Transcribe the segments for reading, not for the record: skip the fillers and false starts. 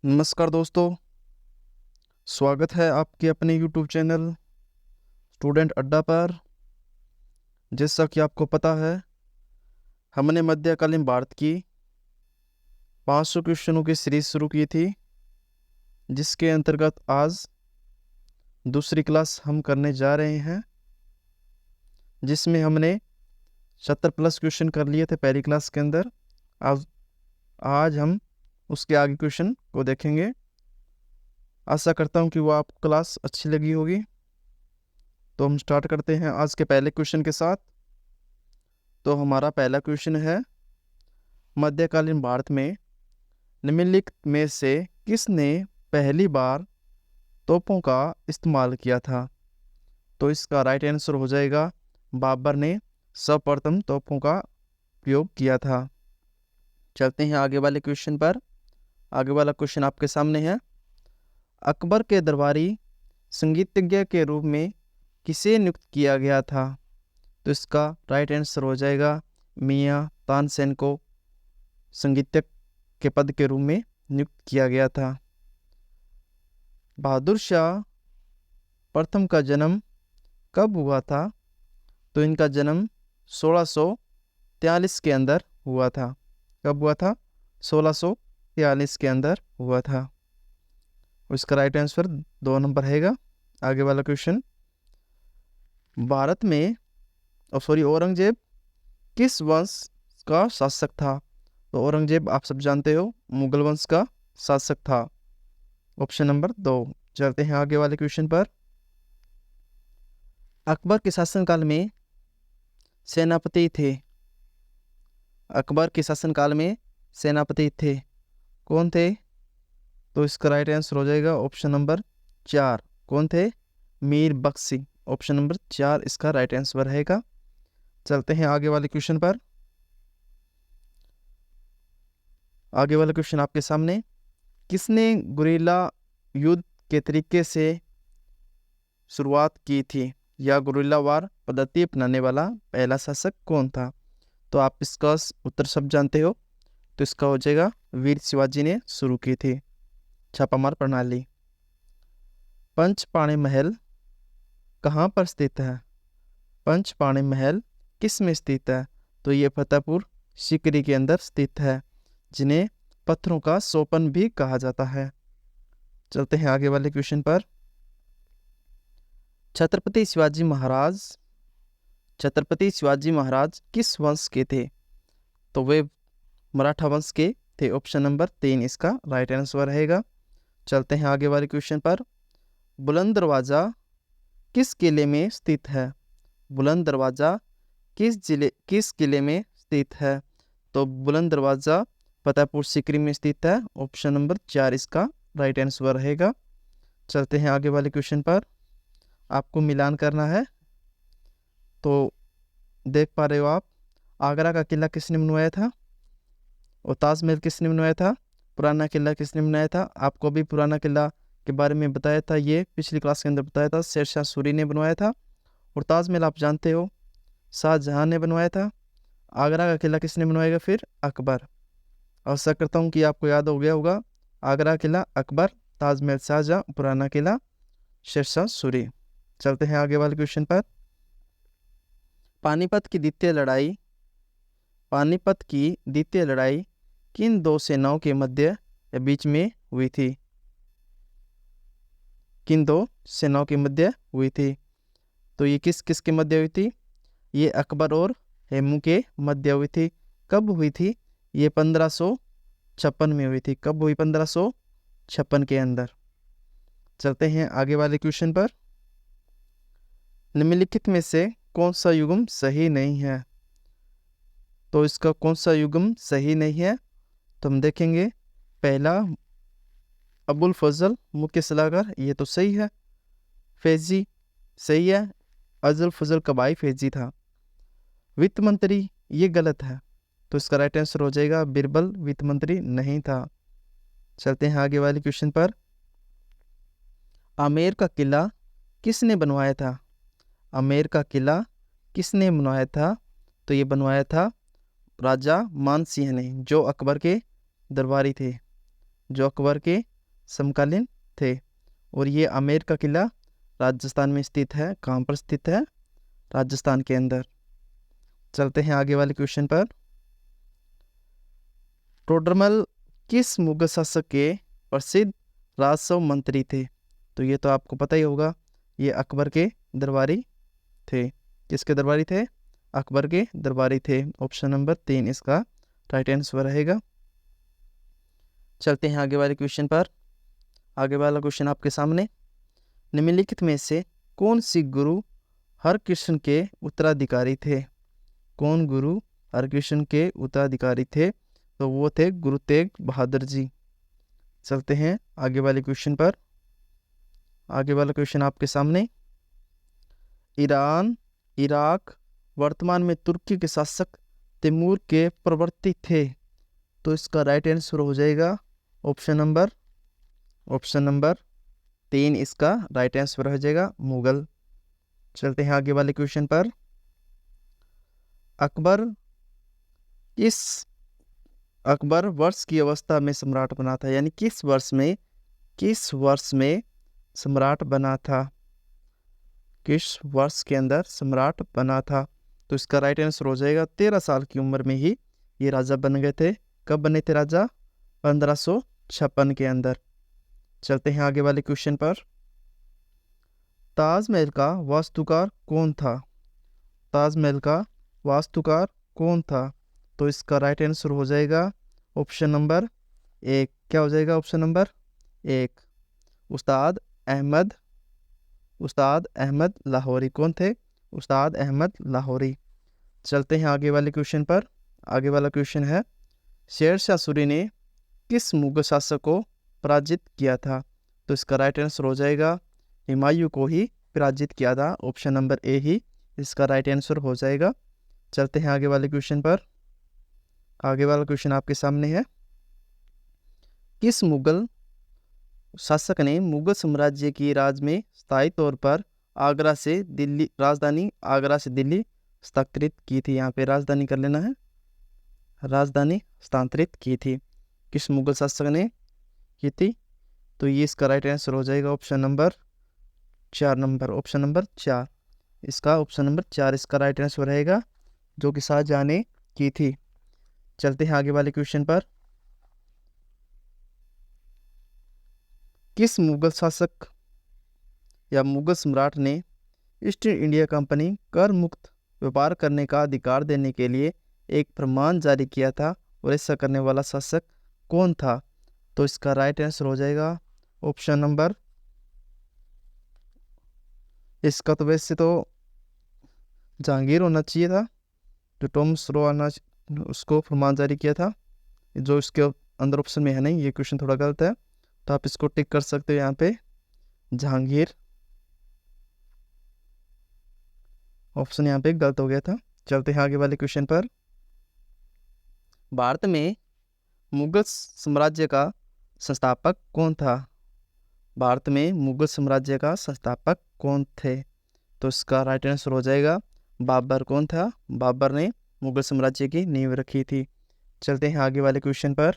नमस्कार दोस्तों, स्वागत है आपके अपने यूट्यूब चैनल स्टूडेंट अड्डा पर। जैसा कि आपको पता है, हमने मध्यकालीन भारत की 500 क्वेश्चनों की सीरीज शुरू की थी, जिसके अंतर्गत आज दूसरी क्लास हम करने जा रहे हैं, जिसमें हमने 70 प्लस क्वेश्चन कर लिए थे पहली क्लास के अंदर। आज हम उसके आगे क्वेश्चन को देखेंगे। आशा करता हूँ कि वो आपको क्लास अच्छी लगी होगी। तो हम स्टार्ट करते हैं आज के पहले क्वेश्चन के साथ। तो हमारा पहला क्वेश्चन है, मध्यकालीन भारत में निम्नलिखित में से किसने पहली बार तोपों का इस्तेमाल किया था? तो इसका राइट आंसर हो जाएगा, बाबर ने सर्वप्रथम तोपों का प्रयोग किया था। चलते हैं आगे वाले क्वेश्चन पर। आगे वाला क्वेश्चन आपके सामने है, अकबर के दरबारी संगीतज्ञ के रूप में किसे नियुक्त किया गया था? तो इसका राइट आंसर हो जाएगा, मियां तानसेन को संगीतज्ञ के पद के रूप में नियुक्त किया गया था। बहादुर शाह प्रथम का जन्म कब हुआ था? तो इनका जन्म 1643 के अंदर हुआ था। कब हुआ था? 1643 के अंदर हुआ था। इसका राइट आंसर 2 नंबर रहेगा। आगे वाला क्वेश्चन, भारत में औरंगजेब किस वंश का शासक था? तो औरंगजेब आप सब जानते हो, मुगल वंश का शासक था। Option number 2। चलते हैं आगे वाले क्वेश्चन पर। अकबर के शासनकाल में सेनापति थे। अकबर के शासनकाल में सेनापति थे, कौन थे? तो इसका राइट आंसर हो जाएगा ऑप्शन नंबर 4। कौन थे? मीर बख्शी। ऑप्शन नंबर 4 इसका राइट आंसर रहेगा। चलते हैं आगे वाले क्वेश्चन पर। आगे वाला क्वेश्चन आपके सामने, किसने गुरिल्ला युद्ध के तरीके से शुरुआत की थी, या गुरिल्ला वार पद्धति अपनाने वाला पहला शासक कौन था? तो आप इसका उत्तर सब जानते हो, तो इसका हो जाएगा, वीर शिवाजी ने शुरू की थी छापामार प्रणाली। पंचपाणी महल कहाँ पर स्थित है? पंचपाणी महल किस में स्थित है? तो ये फतेहपुर सीकरी के अंदर स्थित है, जिन्हें पत्थरों का सोपन भी कहा जाता है। चलते हैं आगे वाले क्वेश्चन पर। छत्रपति शिवाजी महाराज किस वंश के थे? तो वे मराठा वंश के थे। ऑप्शन नंबर 3 इसका राइट आंसर रहेगा। चलते हैं आगे वाले क्वेश्चन पर। बुलंद दरवाजा किस किले में स्थित है? बुलंद दरवाजा किस किले में स्थित है? तो बुलंद दरवाजा फतेहपुर सीकरी में स्थित है। ऑप्शन नंबर 4 इसका राइट आंसर रहेगा। चलते हैं आगे वाले क्वेश्चन पर। आपको मिलान करना है, तो देख पा रहे हो आप, आगरा का किला किसने बनवाया था और ताजमहल किसने बनवाया था? पुराना किला किसने बनाया था? आपको भी पुराना किला के बारे में बताया था, ये पिछली क्लास के अंदर बताया था, शेरशाह सूरी ने बनवाया था। और ताजमहल आप जानते हो, शाहजहां ने बनवाया था। आगरा का किला किसने बनवाएगा फिर? अकबर। आशा करता हूँ कि आपको याद हो गया होगा, आगरा किला अकबर, ताजमहल शाहजहां, पुराना किला शेरशाह सूरी। चलते हैं आगे वाले क्वेश्चन पर। पानीपत की द्वितीय लड़ाई किन दो सेनाओं के मध्य या बीच में हुई थी? किन दो सेनाओं के मध्य हुई थी? तो ये किस किस के मध्य हुई थी? ये अकबर और हेमू के मध्य हुई थी। कब हुई थी? ये 1556 में हुई थी। कब हुई? 1556 के अंदर। चलते हैं आगे वाले क्वेश्चन पर। निम्नलिखित में से कौन सा युग्म सही नहीं है? तो इसका कौन सा युग्म सही नहीं है? तो हम देखेंगे, पहला अबुल फजल मुख्य सलाहकार, ये तो सही है। फैजी सही है, अजल फजल का भाई फैजी था। वित्त मंत्री ये गलत है, तो इसका राइट आंसर हो जाएगा, बिरबल वित्त मंत्री नहीं था। चलते हैं आगे वाले क्वेश्चन पर। आमेर का किला किसने बनवाया था? आमेर का किला किसने बनवाया था? तो ये बनवाया था राजा मान सिंह ने, जो अकबर के दरबारी थे, जो अकबर के समकालीन थे। और ये आमेर का किला राजस्थान में स्थित है। कहाँ पर स्थित है? राजस्थान के अंदर। चलते हैं आगे वाले क्वेश्चन पर। टोडरमल किस मुगल शासक के प्रसिद्ध राजस्व मंत्री थे? तो ये तो आपको पता ही होगा, ये अकबर के दरबारी थे। किसके दरबारी थे? अकबर के दरबारी थे। ऑप्शन नंबर 3 इसका राइट आंसर रहेगा। चलते हैं आगे वाले क्वेश्चन पर। आगे वाला क्वेश्चन आपके सामने, निम्नलिखित में से कौन सी गुरु हरकृष्ण के उत्तराधिकारी थे? कौन गुरु हरकृष्ण के उत्तराधिकारी थे? तो वो थे गुरु तेग बहादुर जी। चलते हैं आगे वाले क्वेश्चन पर। आगे वाला क्वेश्चन आपके सामने, ईरान, इराक वर्तमान में तुर्की के शासक तैमूर के प्रवर्ती थे। तो इसका राइट आंसर हो जाएगा ऑप्शन नंबर 3 इसका राइट आंसर हो जाएगा, मुगल। चलते हैं आगे वाले क्वेश्चन पर। अकबर वर्ष की अवस्था में सम्राट बना था, यानी किस वर्ष में सम्राट बना था? किस वर्ष के अंदर सम्राट बना था? तो इसका राइट आंसर हो जाएगा 13 साल की उम्र में ही ये राजा बन गए थे। कब बने थे राजा? 1556 के अंदर। चलते हैं आगे वाले क्वेश्चन पर। ताजमहल का वास्तुकार कौन था? ताजमहल का वास्तुकार कौन था? तो इसका राइट आंसर हो जाएगा ऑप्शन नंबर 1। क्या हो जाएगा? ऑप्शन नंबर 1, उस्ताद अहमद लाहौरी। कौन थे? उस्ताद अहमद लाहौरी। चलते हैं आगे वाले क्वेश्चन पर। आगे वाला क्वेश्चन है, शेरशाह सूरी ने किस मुगल शासक को पराजित किया था? तो इसका राइट आंसर हो जाएगा हुमायूं को ही पराजित किया था। ऑप्शन नंबर ए ही इसका राइट आंसर हो जाएगा। चलते हैं आगे वाले क्वेश्चन पर। आगे वाला क्वेश्चन आपके सामने है, किस मुगल शासक ने मुगल साम्राज्य की राज में स्थायी तौर पर राजधानी आगरा से दिल्ली स्थानांतरित की थी? यहाँ पे राजधानी कर लेना है, राजधानी स्थानांतरित की थी। किस मुगल शासक ने की थी? तो ये इसका राइट आंसर हो जाएगा ऑप्शन नंबर 4 इसका ऑप्शन नंबर 4 इसका राइट आंसर रहेगा, जो कि शाहजहां ने की थी। चलते हैं आगे वाले क्वेश्चन पर। किस मुगल शासक या मुगल सम्राट ने ईस्ट इंडिया कंपनी कर मुक्त व्यापार करने का अधिकार देने के लिए एक फरमान जारी किया था, और ऐसा करने वाला शासक कौन था? तो इसका राइट आंसर हो जाएगा ऑप्शन नंबर, इसका तो वैसे तो जहांगीर होना चाहिए था, जो टॉमस रो उसको फरमान जारी किया था, जो इसके अंदर ऑप्शन में है नहीं। ये क्वेश्चन थोड़ा गलत है, तो आप इसको टिक कर सकते हो यहाँ पे, जहांगीर। ऑप्शन यहाँ पे गलत हो गया था। चलते हैं आगे वाले क्वेश्चन पर। भारत में मुगल साम्राज्य का संस्थापक कौन था? भारत में मुगल साम्राज्य का संस्थापक कौन थे? तो इसका राइट आंसर हो जाएगा बाबर। कौन था? बाबर ने मुगल साम्राज्य की नींव रखी थी। चलते हैं आगे वाले क्वेश्चन पर।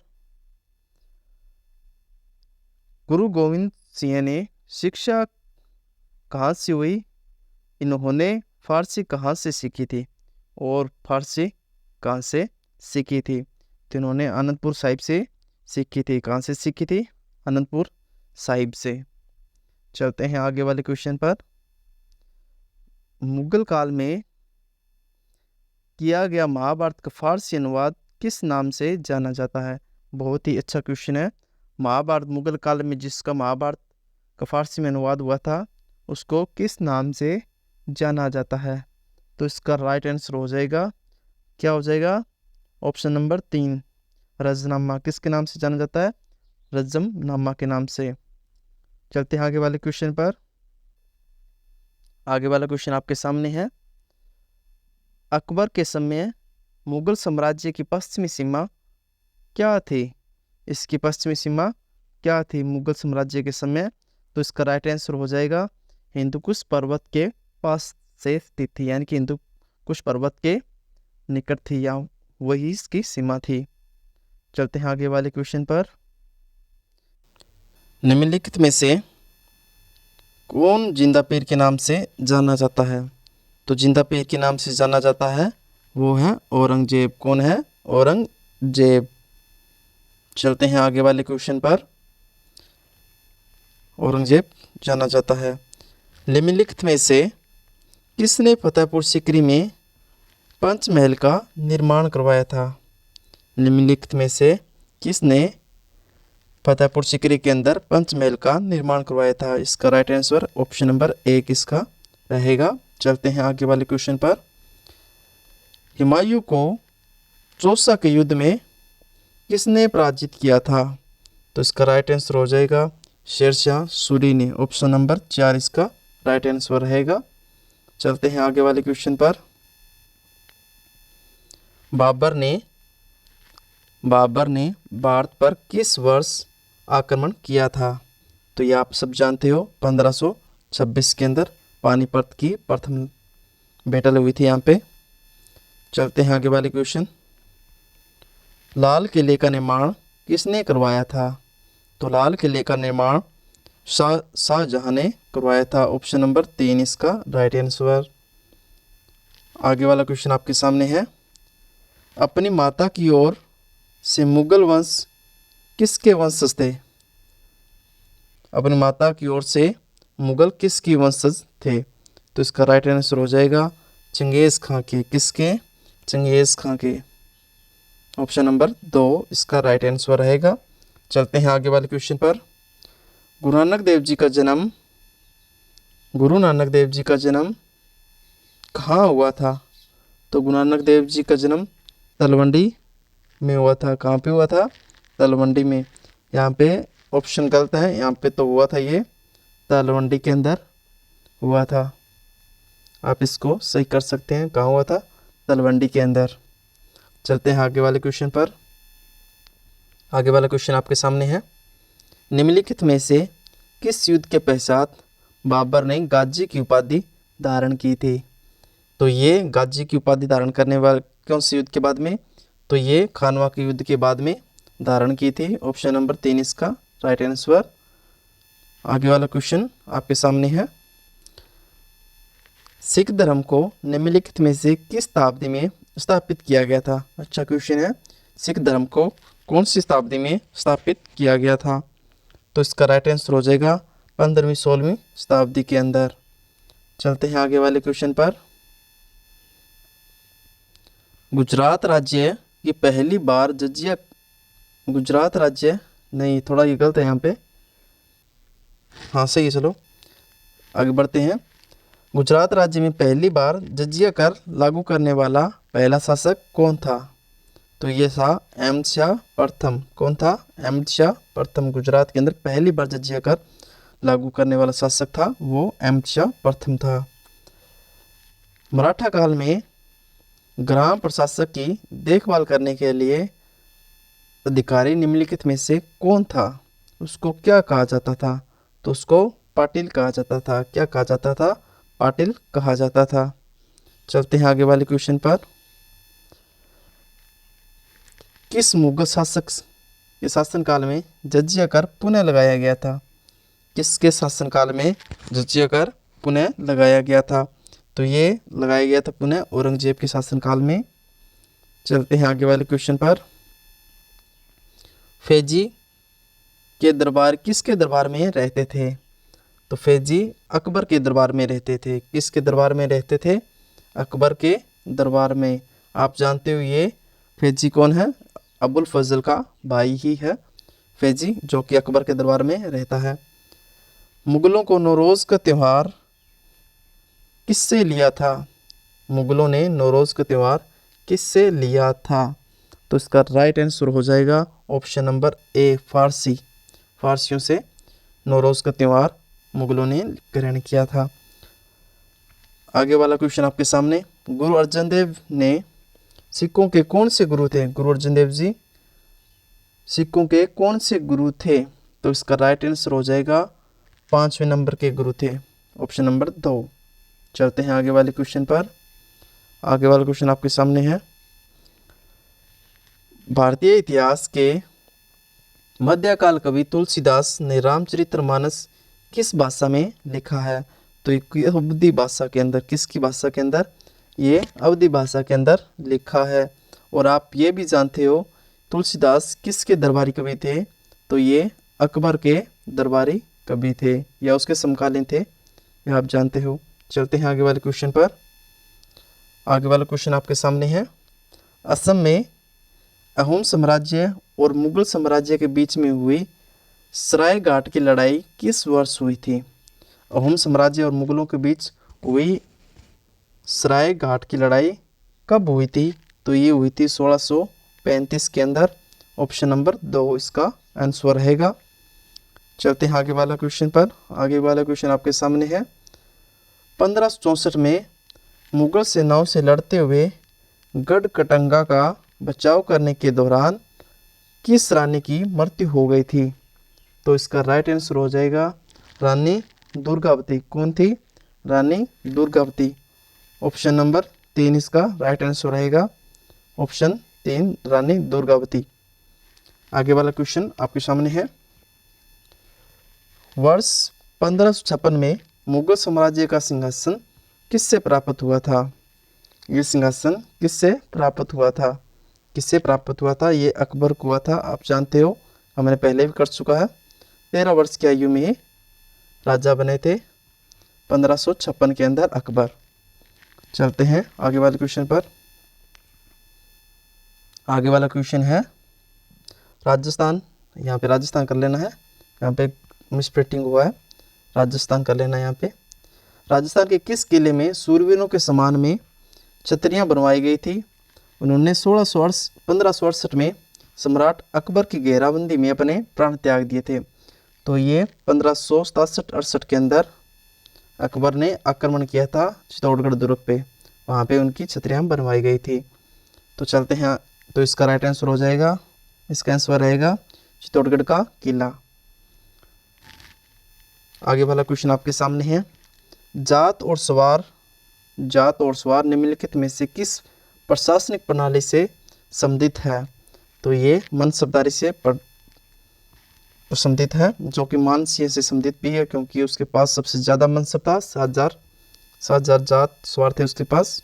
गुरु गोविंद सिंह ने शिक्षा कहाँ से हुई? इन्होंने फारसी कहाँ से सीखी थी? और फारसी कहाँ से सीखी थी? तो इन्होंने आनंदपुर साहिब से सीखी थी। कहाँ से सीखी थी? आनंदपुर साहिब से। चलते हैं आगे वाले क्वेश्चन पर। मुगल काल में किया गया महाभारत का फारसी अनुवाद किस नाम से जाना जाता है? बहुत ही अच्छा क्वेश्चन है। महाभारत मुगल काल में जिसका महाभारत का फारसी में अनुवाद हुआ था, उसको किस नाम से जाना जाता है? तो इसका राइट आंसर हो जाएगा, क्या हो जाएगा? Option number 3, Razmnama. किसके नाम से जाना जाता है? रजमनामा के नाम से। चलते हैं आगे वाले क्वेश्चन पर। आगे वाला क्वेश्चन आपके सामने है, अकबर के समय मुगल साम्राज्य की पश्चिमी सीमा क्या थी? इसकी पश्चिमी सीमा क्या थी मुगल साम्राज्य के समय? तो इसका राइट आंसर हो जाएगा हिंदुकुश पर्वत के पास से स्थित थी, यानी कि हिंदुकुश पर्वत के निकट थी, या वही इसकी सीमा थी। चलते हैं आगे वाले क्वेश्चन पर। निम्नलिखित में से कौन जिंदा पीर के नाम से जाना जाता है? तो जिंदा पीर के नाम से जाना जाता है वो है औरंगजेब। कौन है? औरंगजेब। चलते हैं आगे वाले क्वेश्चन पर। औरंगजेब जाना जाता है। निम्नलिखित में से किसने फतेहपुर सीकरी में पंचमहल का निर्माण करवाया था? निम्नलिखित में से किसने फतेहपुर सीकरी के अंदर पंचमहल का निर्माण करवाया था? इसका राइट आंसर ऑप्शन नंबर 1 इसका रहेगा। चलते हैं आगे वाले क्वेश्चन पर। हुमायूं को चौसा के युद्ध में किसने पराजित किया था? तो इसका राइट आंसर हो जाएगा शेरशाह सूरी ने। ऑप्शन नंबर 4 इसका राइट आंसर रहेगा। चलते हैं आगे वाले क्वेश्चन पर। बाबर ने भारत पर किस वर्ष आक्रमण किया था? तो ये आप सब जानते हो 1526 के अंदर पानीपत की प्रथम बैटल हुई थी यहाँ पे। चलते हैं आगे वाले क्वेश्चन। लाल किले का निर्माण किसने करवाया था? तो लाल किले का निर्माण शाहजहां ने करवाया था। ऑप्शन नंबर 3 इसका राइट आंसर। आगे वाला क्वेश्चन आपके सामने है। अपनी माता की ओर से मुगल वंश किसके वंशज थे? अपनी माता की ओर से मुगल किसकी वंशज थे? तो इसका राइट आंसर हो जाएगा चंगेज़ खां के। किसके? चंगेज़ खां के। ऑप्शन नंबर 2 इसका राइट आंसर रहेगा। चलते हैं आगे वाले क्वेश्चन पर। गुरु नानक देव जी का जन्म कहाँ हुआ था? तो गुरु नानक देव जी का जन्म तलवंडी में हुआ था। कहाँ पे हुआ था? तलवंडी में। यहाँ पे ऑप्शन गलत है, यहाँ पे तो हुआ था ये तलवंडी के अंदर हुआ था। आप इसको सही कर सकते हैं। कहाँ हुआ था? तलवंडी के अंदर। चलते हैं आगे वाले क्वेश्चन पर। आगे वाला क्वेश्चन आपके सामने है। निम्नलिखित में से किस युद्ध के पश्चात बाबर ने गाजी की उपाधि धारण की थी? तो ये गाजी की उपाधि धारण करने वाले कौन से युद्ध के बाद में? तो ये खानवा के युद्ध के बाद में धारण की थी। ऑप्शन नंबर 3 इसका राइट आंसर। आगे वाला क्वेश्चन आपके सामने है। सिख धर्म को निम्नलिखित में से किस शताब्दी में स्थापित किया गया था? अच्छा क्वेश्चन है। सिख धर्म को कौन सी शताब्दी में स्थापित किया गया था? तो इसका राइट आंसर हो जाएगा 15वीं-16वीं शताब्दी के अंदर। चलते हैं आगे वाले क्वेश्चन पर। गुजरात राज्य की पहली बार जजिया गुजरात राज्य नहीं, थोड़ा ये गलत है यहाँ पे। हाँ सही है, चलो आगे बढ़ते हैं। गुजरात राज्य में पहली बार जजिया कर लागू करने वाला पहला शासक कौन था? तो ये था अहमद शाह प्रथम। कौन था? अहमद शाह प्रथम। गुजरात के अंदर पहली बार जजिया कर लागू करने वाला शासक था वो अहमद शाह प्रथम था। मराठा काल में ग्राम प्रशासक की देखभाल करने के लिए अधिकारी निम्नलिखित में से कौन था? उसको क्या कहा जाता था? तो उसको पाटिल कहा जाता था। क्या कहा जाता था? पाटिल कहा जाता था। चलते हैं आगे वाले क्वेश्चन पर। किस मुगल शासक के शासनकाल में जजिया कर पुनः लगाया गया था? किसके शासनकाल में जजिया कर पुनः लगाया गया था? तो ये लगाया गया था पुनः औरंगजेब के शासनकाल में। चलते हैं आगे वाले क्वेश्चन पर। फैजी के दरबार किसके दरबार में रहते थे? तो फैजी अकबर के दरबार में रहते थे। किसके दरबार में रहते थे? अकबर के दरबार में। आप जानते हो ये फैजी कौन है? अबुल फजल का भाई ही है फैजी, जो कि अकबर के दरबार में रहता है। मुगलों को नौरोज़ का त्यौहार किससे लिया था? मुगलों ने नौरोज़ का त्यौहार किससे लिया था? तो इसका राइट आंसर हो जाएगा ऑप्शन नंबर ए फारसियों से नौरोज़ का त्यौहार मुगलों ने ग्रहण किया था। आगे वाला क्वेश्चन आपके सामने। गुरु अर्जन देव ने सिखों के कौन से गुरु थे? गुरु अर्जन देव जी सिखों के कौन से गुरु थे? तो इसका राइट आंसर हो जाएगा 5वें नंबर के गुरु थे। Option number 2। चलते हैं आगे वाले क्वेश्चन पर। आगे वाला क्वेश्चन आपके सामने है। भारतीय इतिहास के मध्यकाल कवि तुलसीदास ने रामचरितमानस किस भाषा में लिखा है? तो ये अवधी भाषा के अंदर, किसकी भाषा के अंदर? ये अवधी भाषा के अंदर लिखा है। और आप ये भी जानते हो तुलसीदास किसके दरबारी कवि थे? तो ये अकबर के दरबारी कवि थे या उसके समकालीन थे, यह आप जानते हो। चलते हैं आगे वाले क्वेश्चन पर। आगे वाला क्वेश्चन आपके सामने है। असम में अहोम साम्राज्य और मुगल साम्राज्य के बीच में हुई सरायघाट की लड़ाई किस वर्ष हुई थी? अहोम साम्राज्य और मुगलों के बीच हुई सरायघाट की लड़ाई कब हुई थी? तो ये हुई थी 1635 के अंदर। ऑप्शन नंबर 2 इसका आंसर रहेगा। चलते हैं आगे वाला क्वेश्चन पर। आगे वाला क्वेश्चन आपके सामने है। 1564 में मुगल सेनाओं से लड़ते हुए गढ़कटंगा का बचाव करने के दौरान किस रानी की मृत्यु हो गई थी? तो इसका राइट आंसर हो जाएगा रानी दुर्गावती। कौन थी? रानी दुर्गावती। ऑप्शन नंबर 3 इसका राइट आंसर रहेगा। ऑप्शन 3 रानी दुर्गावती। आगे वाला क्वेश्चन आपके सामने है। वर्ष 1556 में मुगल साम्राज्य का सिंहासन किससे प्राप्त हुआ था? ये सिंहासन किससे प्राप्त हुआ था? किससे प्राप्त हुआ था? ये अकबर को हुआ था। आप जानते हो, हमने पहले भी कर चुका है। 13 वर्ष की आयु में राजा बने थे 1556 के अंदर अकबर। चलते हैं आगे वाले क्वेश्चन पर। आगे वाला क्वेश्चन है राजस्थान। यहाँ पे राजस्थान कर लेना है, यहाँ पे मिसप्रिंटिंग हुआ है, राजस्थान कर लेना है यहाँ पे। राजस्थान के किस किले में सूरवीरों के सम्मान में छतरियाँ बनवाई गई थी? उन्होंने 1568 में सम्राट अकबर की घेराबंदी में अपने प्राण त्याग दिए थे। तो ये 1567-68 के अंदर अकबर ने आक्रमण किया था चित्तौड़गढ़ दुर्ग पे, वहाँ पे उनकी छतरियाँ बनवाई गई थी। तो चलते हैं, तो इसका राइट आंसर हो जाएगा, इसका आंसर रहेगा चित्तौड़गढ़ का किला। आगे वाला क्वेश्चन आपके सामने है। जाट और स्वार निम्नलिखित में से किस प्रशासनिक प्रणाली से संबंधित है? तो ये मनसबदारी से संबंधित है, जो कि मानसीय से संबंधित भी है, क्योंकि उसके पास सबसे ज़्यादा मनसब था। 7,000 जाट स्वार थे उसके पास।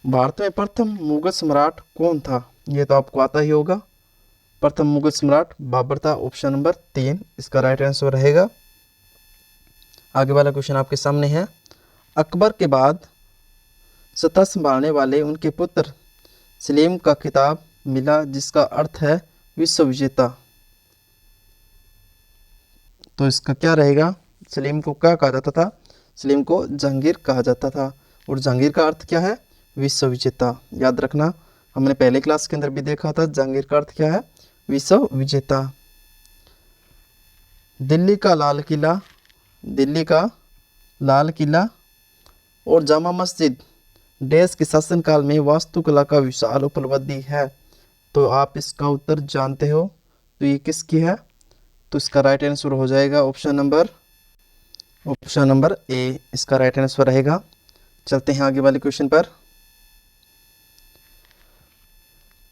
भारत में प्रथम मुगल सम्राट कौन था? ये तो आपको आता ही होगा। प्रथम मुगल सम्राट बाबर था। ऑप्शन नंबर 3 इसका राइट आंसर रहेगा। आगे वाला क्वेश्चन आपके सामने है। अकबर के बाद सत्ता संभालने वाले उनके पुत्र सलीम का खिताब मिला, जिसका अर्थ है विश्व विजेता। तो इसका क्या रहेगा? सलीम को क्या कहा जाता था? सलीम को जहांगीर कहा जाता था। और जहांगीर का अर्थ क्या है? विश्व विजेता। याद रखना, हमने पहले क्लास के अंदर भी देखा था जहांगीर का अर्थ क्या है? विश्व विजेता। दिल्ली का लाल किला और जामा मस्जिद देश के शासनकाल में वास्तुकला का विशाल उपलब्धि है। तो आप इसका उत्तर जानते हो, तो ये किसकी है? तो इसका राइट आंसर हो जाएगा ऑप्शन नंबर ए इसका राइट आंसर रहेगा। चलते हैं आगे वाले क्वेश्चन पर।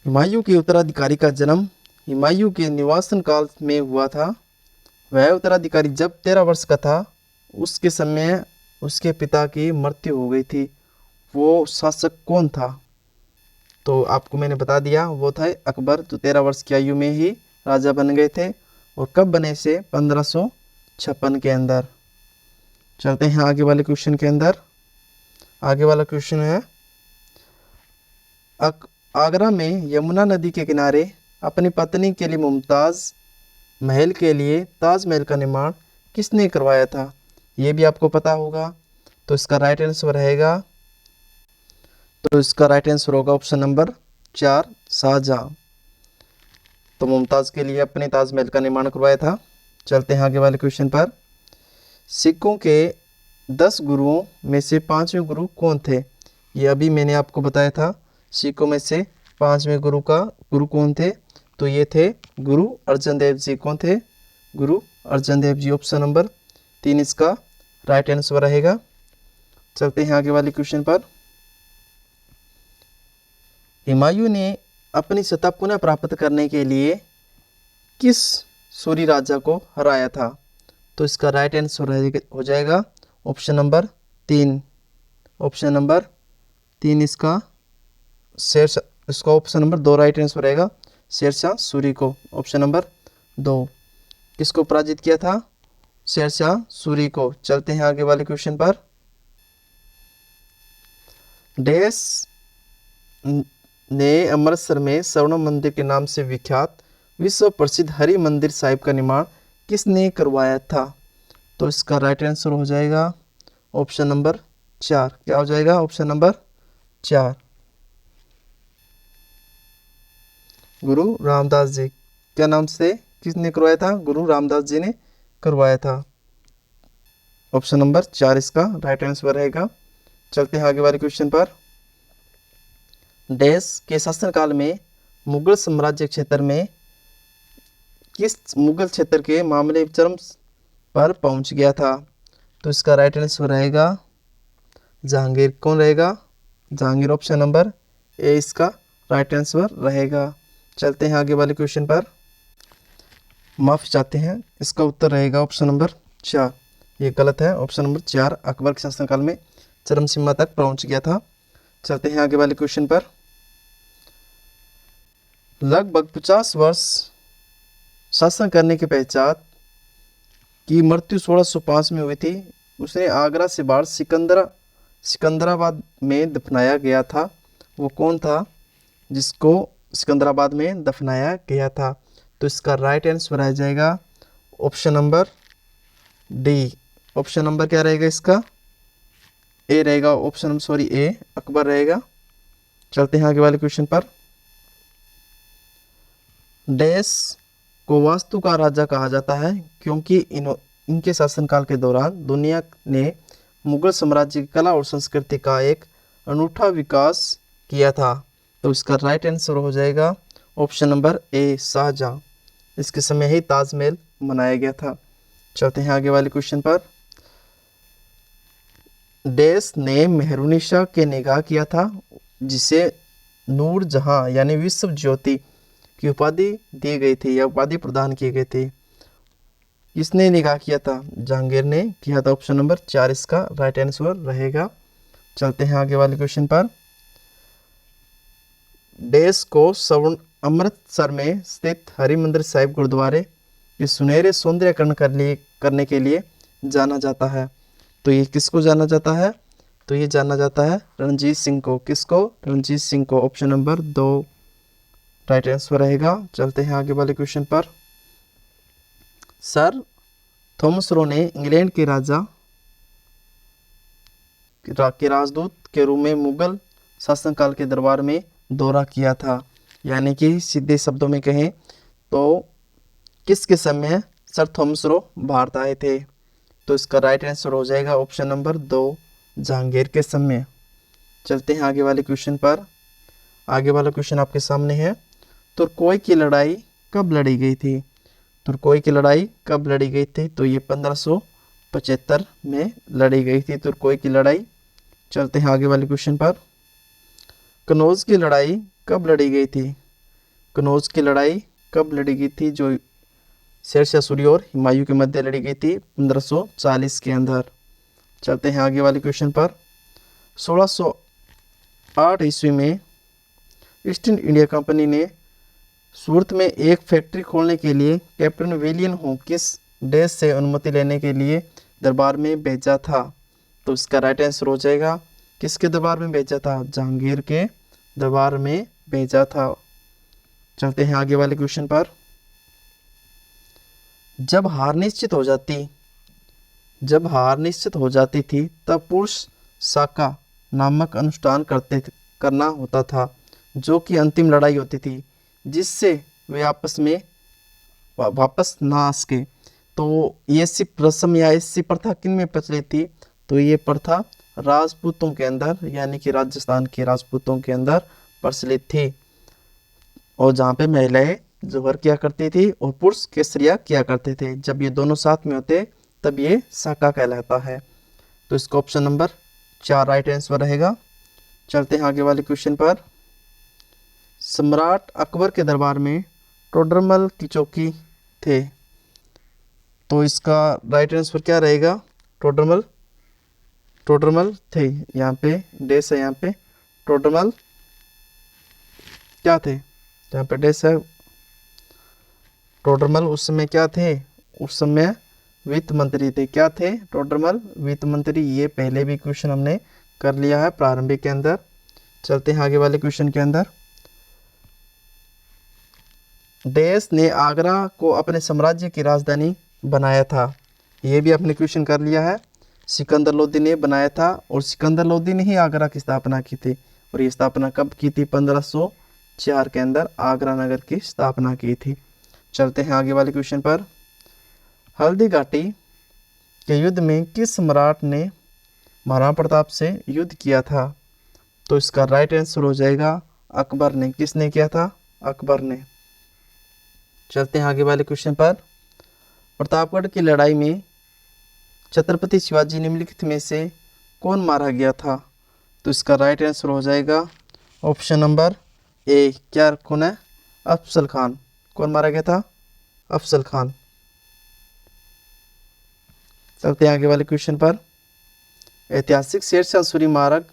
हुमायूं के उत्तराधिकारी का जन्म हुमायूं के निवासन काल में हुआ था। वह उत्तराधिकारी जब 13 वर्ष का था, उसके समय उसके पिता की मृत्यु हो गई थी। वो शासक कौन था? तो आपको मैंने बता दिया, वो था अकबर, जो 13 वर्ष की आयु में ही राजा बन गए थे। और कब बने से? 1556 के अंदर। चलते हैं आगे वाले क्वेश्चन के अंदर। आगे वाला क्वेश्चन है, आगरा में यमुना नदी के किनारे अपनी पत्नी के लिए मुमताज महल के लिए ताजमहल का निर्माण किसने करवाया था? ये भी आपको पता होगा। तो इसका राइट आंसर रहेगा, तो इसका राइट आंसर होगा ऑप्शन नंबर 4 शाहजहां। तो मुमताज के लिए अपने ताजमहल का निर्माण करवाया था। चलते हैं आगे वाले क्वेश्चन पर। सिखों के 10 गुरुओं में से 5वें गुरु कौन थे? ये अभी मैंने आपको बताया था। सिखों में से 5वें गुरु कौन थे? तो ये थे गुरु अर्जन देव जी। कौन थे? गुरु अर्जन देव जी। ऑप्शन नंबर 3 इसका राइट आंसर रहेगा। चलते हैं आगे वाले क्वेश्चन पर। हुमायूं ने अपनी सत्ता पुनः प्राप्त करने के लिए किस सूरी राजा को हराया था? तो इसका राइट आंसर हो जाएगा ऑप्शन नंबर 3। ऑप्शन नंबर 3 इसका शेरशाह, इसका ऑप्शन नंबर 2 राइट आंसर रहेगा, शेरशाह सूरी को। ऑप्शन नंबर 2 किसको पराजित किया था? शेरशाह सूरी को। चलते हैं आगे वाले क्वेश्चन पर। डैश ने अमृतसर में स्वर्ण मंदिर के नाम से विख्यात विश्व प्रसिद्ध हरि मंदिर साहिब का निर्माण किसने करवाया था? तो इसका राइट आंसर हो जाएगा ऑप्शन नंबर 4। क्या हो जाएगा? ऑप्शन नंबर 4, गुरु रामदास जी। क्या नाम से किसने करवाया था? गुरु रामदास जी ने करवाया था। ऑप्शन नंबर 4 इसका राइट आंसर रहेगा। चलते हैं आगे वाले क्वेश्चन पर। डैश के शासनकाल में मुगल साम्राज्य क्षेत्र में किस मुगल क्षेत्र के मामले चरम पर पहुंच गया था? तो इसका राइट आंसर रहेगा जहांगीर। कौन रहेगा? जहांगीर। ऑप्शन नंबर ए इसका राइट आंसर रहेगा। चलते हैं आगे वाले क्वेश्चन पर। माफ़ी चाहते हैं, इसका उत्तर रहेगा ऑप्शन नंबर 4। ये गलत है। ऑप्शन नंबर 4 अकबर के शासनकाल में चरम सीमा तक पहुंच गया था। चलते हैं आगे वाले क्वेश्चन पर। लगभग 50 वर्ष शासन करने के पश्चात की मृत्यु 1605 में हुई थी। उसने आगरा से बाहर सिकंदराबाद में दफनाया गया था। वो कौन था जिसको सिकंदराबाद में दफनाया गया था? तो इसका राइट आंसर आ जाएगा option number D. Option number क्या रहेगा इसका? ए रहेगा। ऑप्शन नंबर सॉरी ए अकबर रहेगा। चलते हैं आगे वाले क्वेश्चन पर। डैश को वास्तु का राजा कहा जाता है क्योंकि इनके शासनकाल के दौरान दुनिया ने मुगल साम्राज्य की कला और संस्कृति का एक अनूठा विकास किया था। तो इसका राइट आंसर हो जाएगा ऑप्शन नंबर ए शाहजहां। इसके समय ही ताजमहल बनाया गया था। चलते हैं आगे वाले क्वेश्चन पर। डैश ने मेहरुनिशा के निगाह किया था जिसे नूर जहां यानी विश्व ज्योति की उपाधि दी गई थी या उपाधि प्रदान की गई थी। किसने निगाह किया था? जहांगीर ने किया था। ऑप्शन नंबर 4 इसका राइट आंसर रहेगा। चलते हैं आगे वाले क्वेश्चन पर। डैश को स्वर्ण अमृतसर में स्थित हरिमंदिर साहिब गुरुद्वारे के सुनहरे सौंदर्यकरण करने के लिए जाना जाता है। तो ये किसको जाना जाता है? तो ये जाना जाता है रणजीत सिंह को। किसको? रणजीत सिंह को। ऑप्शन नंबर 2 राइट आंसर रहेगा। चलते हैं आगे वाले क्वेश्चन पर। सर थॉमस रो ने इंग्लैंड के राजदूत के रूप में मुगल शासनकाल के दरबार में दौरा किया था। यानी कि सीधे शब्दों में कहें तो किसके समय सर थॉमस रो भारत आए थे? तो इसका राइट आंसर हो जाएगा ऑप्शन नंबर 2 जहांगीर के समय। चलते हैं आगे वाले क्वेश्चन पर। आगे वाला क्वेश्चन आपके सामने है। तुर्कोई की लड़ाई कब लड़ी गई थी? तुर्कोई की लड़ाई कब लड़ी गई थी? तो ये 1575 में लड़ी गई थी तुर्कोई की लड़ाई। चलते हैं आगे वाले क्वेश्चन पर। कनौज की लड़ाई कब लड़ी गई थी? कनौज की लड़ाई कब लड़ी गई थी जो शेरशाह सूरी और हुमायूं के मध्य लड़ी गई थी? 1540 के अंदर। चलते हैं आगे वाले क्वेश्चन पर। 1608 ईस्वी में ईस्ट इंडिया कंपनी ने सूरत में एक फैक्ट्री खोलने के लिए कैप्टन विलियम हॉकिंस डैश से अनुमति लेने के लिए दरबार में भेजा था। तो इसका राइट आंसर हो जाएगा किसके दरबार में भेजा था? जहांगीर के दरबार में भेजा था। चलते हैं आगे वाले क्वेश्चन पर। जब हार निश्चित हो जाती थी तब पुरुष साका नामक अनुष्ठान करना होता था जो कि अंतिम लड़ाई होती थी जिससे वे आपस में वापस ना आ सके। तो ये ऐसी रस्म या ऐसी प्रथा किन में प्रचलित थी? तो ये प्रथा राजपूतों के अंदर यानी कि राजस्थान के राजपूतों के अंदर प्रचलित थी। और जहाँ पे महिलाएं जोहर किया करती थी और पुरुष केसरिया किया करते थे। जब ये दोनों साथ में होते तब ये साका कहलाता है। तो इसका ऑप्शन नंबर 4 राइट आंसर रहेगा। चलते हैं आगे वाले क्वेश्चन पर। सम्राट अकबर के दरबार में टोडरमल की चौकी थे। तो इसका राइट आंसर क्या रहेगा? टोडरमल थे। यहाँ पे डैश है, यहाँ पे टोडरमल क्या थे? यहाँ पे डैश है। टोडरमल उस समय क्या थे? उस समय वित्त मंत्री थे। क्या थे? टोडरमल वित्त मंत्री। ये पहले भी क्वेश्चन हमने कर लिया है प्रारंभिक के अंदर। चलते हैं आगे वाले क्वेश्चन के अंदर। डैश ने आगरा को अपने साम्राज्य की राजधानी बनाया था। ये भी अपने क्वेश्चन कर लिया है। सिकंदर लोदी ने बनाया था, और सिकंदर लोदी ने ही आगरा की स्थापना की थी। और ये स्थापना कब की थी? 1504 के अंदर आगरा नगर की स्थापना की थी। चलते हैं आगे वाले क्वेश्चन पर। हल्दी घाटी के युद्ध में किस सम्राट ने महाराणा प्रताप से युद्ध किया था? तो इसका राइट आंसर हो जाएगा अकबर ने। किसने किया था? अकबर ने। चलते हैं आगे वाले क्वेश्चन पर। प्रतापगढ़ की लड़ाई में छत्रपति शिवाजी निम्नलिखित में से कौन मारा गया था? तो इसका राइट आंसर हो जाएगा ऑप्शन नंबर ए। क्या कौन है? अफजल खान। कौन मारा गया था? अफजल खान। चलते हैं आगे वाले क्वेश्चन पर। ऐतिहासिक शेरशाह सूरी मार्ग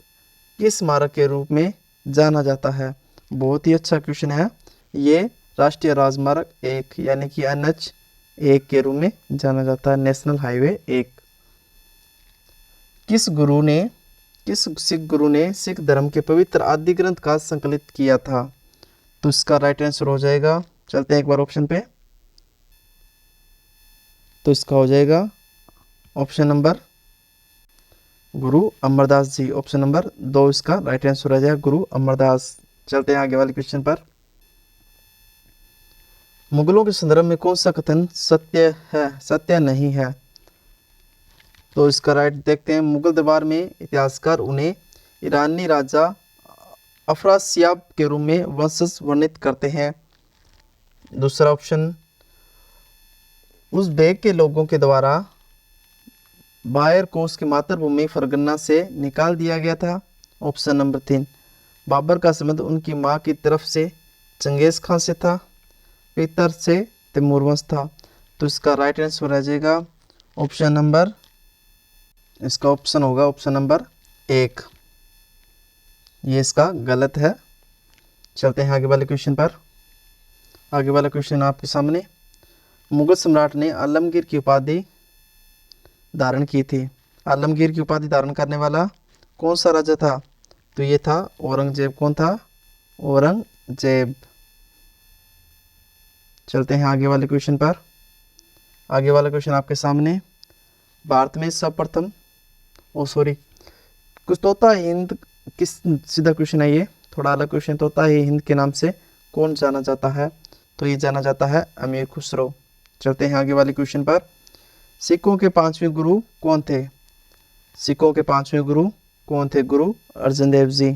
किस मार्ग के रूप में जाना जाता है? बहुत ही अच्छा क्वेश्चन है। ये राष्ट्रीय राजमार्ग 1 यानी कि NH 1 के रूप में जाना जाता है, नेशनल हाईवे 1। किस सिख गुरु ने सिख धर्म के पवित्र आदि ग्रंथ का संकलित किया था? तो इसका राइट आंसर हो जाएगा, चलते हैं एक बार ऑप्शन पे, तो इसका हो जाएगा ऑप्शन नंबर गुरु अमरदास जी। ऑप्शन नंबर 2 इसका राइट आंसर हो जाएगा, गुरु अमरदास। चलते हैं आगे वाले क्वेश्चन पर। मुगलों के संदर्भ में कौन सा कथन सत्य है, सत्य नहीं है? तो इसका राइट देखते हैं। मुगल दरबार में इतिहासकार उन्हें ईरानी राजा अफरासियाब के रूप में वंशज वर्णित करते हैं। दूसरा ऑप्शन, उज़्बेक के लोगों के द्वारा बायर को उसकी मातृभूमि फरगना से निकाल दिया गया था। ऑप्शन नंबर 3, बाबर का संबंध उनकी मां की तरफ से चंगेज खान से था, पितर से तैमूर वंश था। तो इसका राइट आंसर रह जाएगा ऑप्शन नंबर, इसका ऑप्शन होगा ऑप्शन नंबर 1। ये इसका गलत है। चलते हैं आगे वाले क्वेश्चन पर। आगे वाला क्वेश्चन आपके सामने। मुगल सम्राट ने आलमगीर की उपाधि धारण की थी। आलमगीर की उपाधि धारण करने वाला कौन सा राजा था? तो ये था औरंगजेब। कौन था? औरंगजेब। चलते हैं आगे वाले क्वेश्चन पर। आगे वाला क्वेश्चन आपके सामने। भारत में सर्वप्रथम कुछ तोता हिंद किस, सीधा क्वेश्चन है ये, थोड़ा अलग क्वेश्चन। तोता ही हिंद के नाम से कौन जाना जाता है? तो ये जाना जाता है अमीर खुसरो। चलते हैं आगे वाले क्वेश्चन पर। सिखों के 5वें गुरु कौन थे? सिखों के 5वें गुरु कौन थे? गुरु अर्जन देव जी।